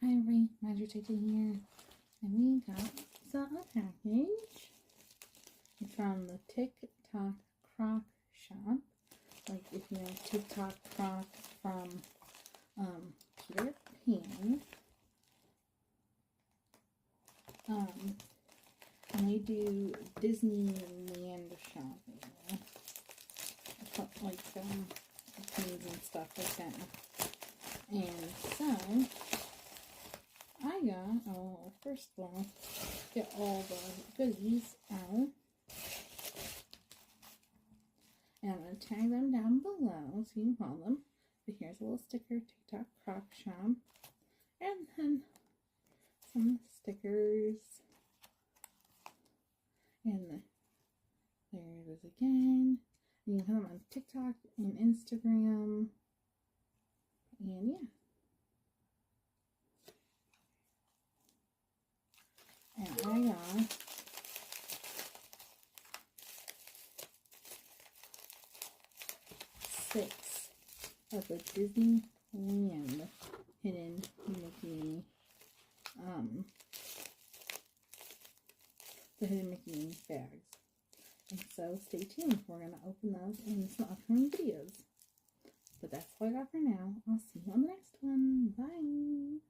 Hi everybody, Magic Tictoc here, and we got a package from the Tictoccrocshop. Like if you know Tictoccroc from Peter Pan. And they do Disneyland shopping, like things and stuff like that. And so I got, first of all, get all the goodies out. And I'm going to tag them down below so you can follow them. But here's a little sticker, Tictoccrocshop. And then some stickers. And there it is again. And you can find them on TikTok and Instagram. And yeah. And I got six of the Disneyland hidden Mickey, the hidden Mickey bags. And so stay tuned. We're going to open those in some upcoming videos. But that's all I got for now. I'll see you on the next one. Bye.